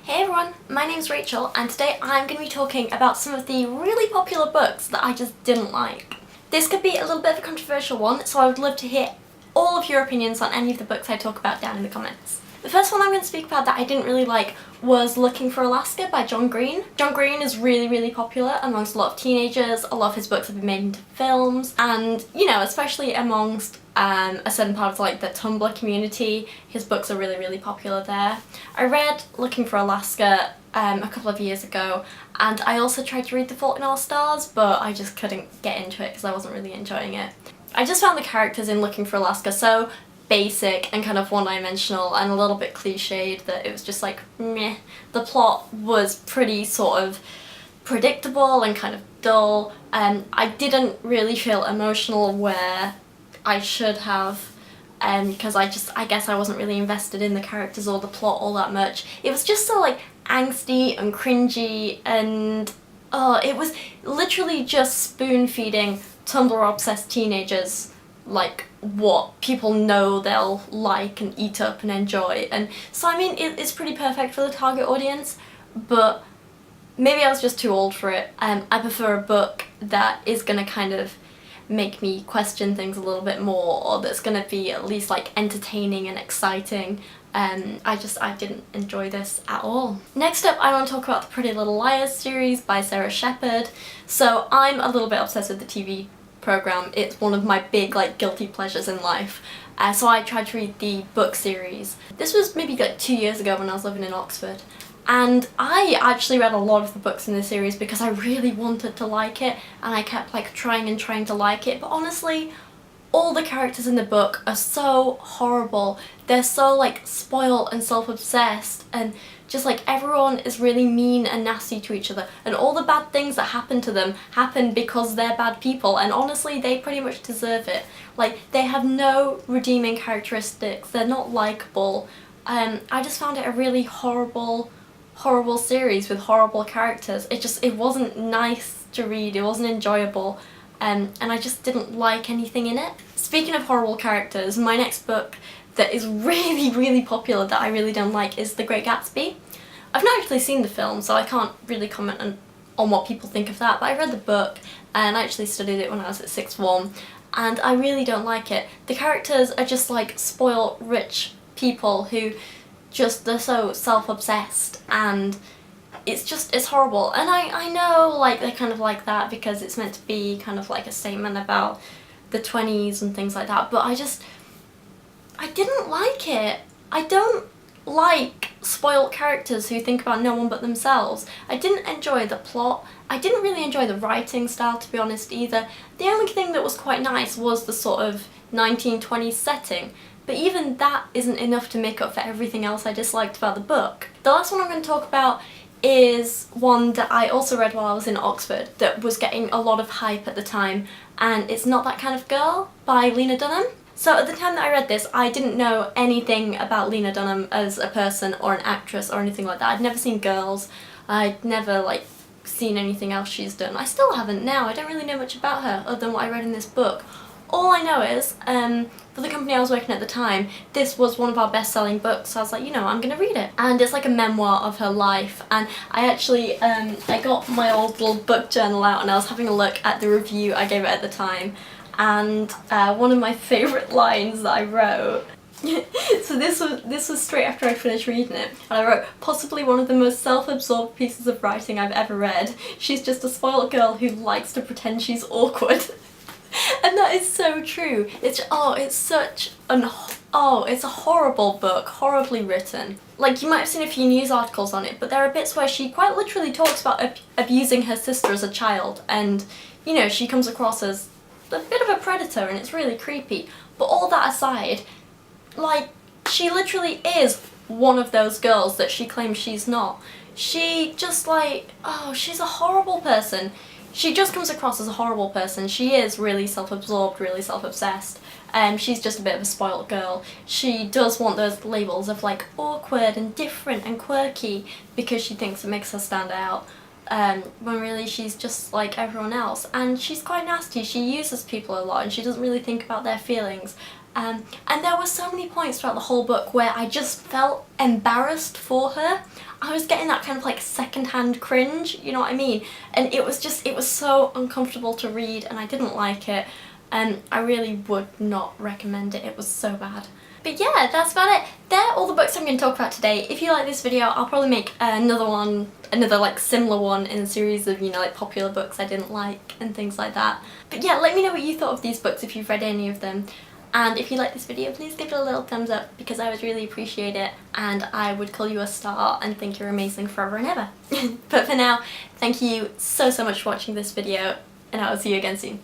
Hey everyone, my name's Rachel and today I'm going to be talking about some of the really popular books that I just didn't like. This could be a little bit of a controversial one, so I would love to hear all of your opinions on any of the books I talk about down in the comments. The first one I'm going to speak about that I didn't really like was Looking for Alaska by John Green. John Green is really popular amongst a lot of teenagers. A lot of his books have been made into films and, you know, especially amongst a certain part of like the Tumblr community, his books are really popular there. I read Looking for Alaska a couple of years ago, and I also tried to read The Fault in Our Stars, but I just couldn't get into it because I wasn't really enjoying it. I just found the characters in Looking for Alaska so basic and kind of one-dimensional and a little bit cliched that it was just like meh. The plot was pretty sort of predictable and kind of dull, and I didn't really feel emotional where I should have, because I guess I wasn't really invested in the characters or the plot all that much. It was just so like angsty and cringy, and it was literally just spoon-feeding Tumblr-obsessed teenagers like what people know they'll like and eat up and enjoy. And so I mean it's pretty perfect for the target audience, but maybe I was just too old for it. I prefer a book that is gonna kind of make me question things a little bit more, or that's gonna be at least like entertaining and exciting. I didn't enjoy this at all. Next up, I want to talk about the Pretty Little Liars series by Sarah Shepard. So I'm a little bit obsessed with the TV program. It's one of my big like guilty pleasures in life. So I tried to read the book series. This was maybe like 2 years ago when I was living in Oxford. And I actually read a lot of the books in the series because I really wanted to like it, and I kept like trying to like it, but honestly all the characters in the book are so horrible. They're so like spoiled and self-obsessed, and just like everyone is really mean and nasty to each other, and all the bad things that happen to them happen because they're bad people, and honestly they pretty much deserve it. Like, they have no redeeming characteristics, they're not likeable. I just found it a really horrible series with horrible characters. It wasn't nice to read, it wasn't enjoyable, and I just didn't like anything in it. Speaking of horrible characters, my next book that is really popular that I really don't like is The Great Gatsby. I've not actually seen the film, so I can't really comment on what people think of that, but I read the book and I actually studied it when I was at sixth form, and I really don't like it. The characters are just like spoiled rich people who they're so self-obsessed, and it's horrible. And I know like they're kind of like that because it's meant to be kind of like a statement about the 20s and things like that, but I didn't like it. I don't like spoiled characters who think about no one but themselves. I didn't enjoy the plot. I didn't really enjoy the writing style, to be honest, either. The only thing that was quite nice was the sort of 1920s setting, but even that isn't enough to make up for everything else I disliked about the book. The last one I'm going to talk about is one that I also read while I was in Oxford that was getting a lot of hype at the time, and it's Not That Kind of Girl by Lena Dunham. So at the time that I read this, I didn't know anything about Lena Dunham as a person or an actress or anything like that. I'd never seen Girls, I'd never like seen anything else she's done. I still haven't now. I don't really know much about her other than what I read in this book. All I know is, for the company I was working at the time, this was one of our best-selling books, so I was like, you know, I'm gonna read it. And it's like a memoir of her life, and I actually, I got my old little book journal out and I was having a look at the review I gave it at the time, and one of my favourite lines that I wrote, so this was straight after I finished reading it, and I wrote, "Possibly one of the most self-absorbed pieces of writing I've ever read. She's just a spoiled girl who likes to pretend she's awkward." And that is so true. It's a horrible book, horribly written. Like, you might have seen a few news articles on it, but there are bits where she quite literally talks about abusing her sister as a child, and, you know, she comes across as a bit of a predator, and it's really creepy. But all that aside, like, she literally is one of those girls that she claims she's not. She just like, she's a horrible person. She just comes across as a horrible person. She is really self-absorbed, really self-obsessed. She's just a bit of a spoiled girl. She does want those labels of like awkward and different and quirky because she thinks it makes her stand out, when really she's just like everyone else. And she's quite nasty. She uses people a lot and she doesn't really think about their feelings. And there were so many points throughout the whole book where I just felt embarrassed for her. I was getting that kind of like secondhand cringe, you know what I mean? And it was so uncomfortable to read and I didn't like it. And I really would not recommend it. It was so bad. But yeah, that's about it. They're all the books I'm going to talk about today. If you like this video, I'll probably make another like similar one in a series of, you know, like popular books I didn't like and things like that. But yeah, let me know what you thought of these books if you've read any of them. And if you like this video, please give it a little thumbs up because I would really appreciate it and I would call you a star and think you're amazing forever and ever. But for now, thank you so much for watching this video and I will see you again soon.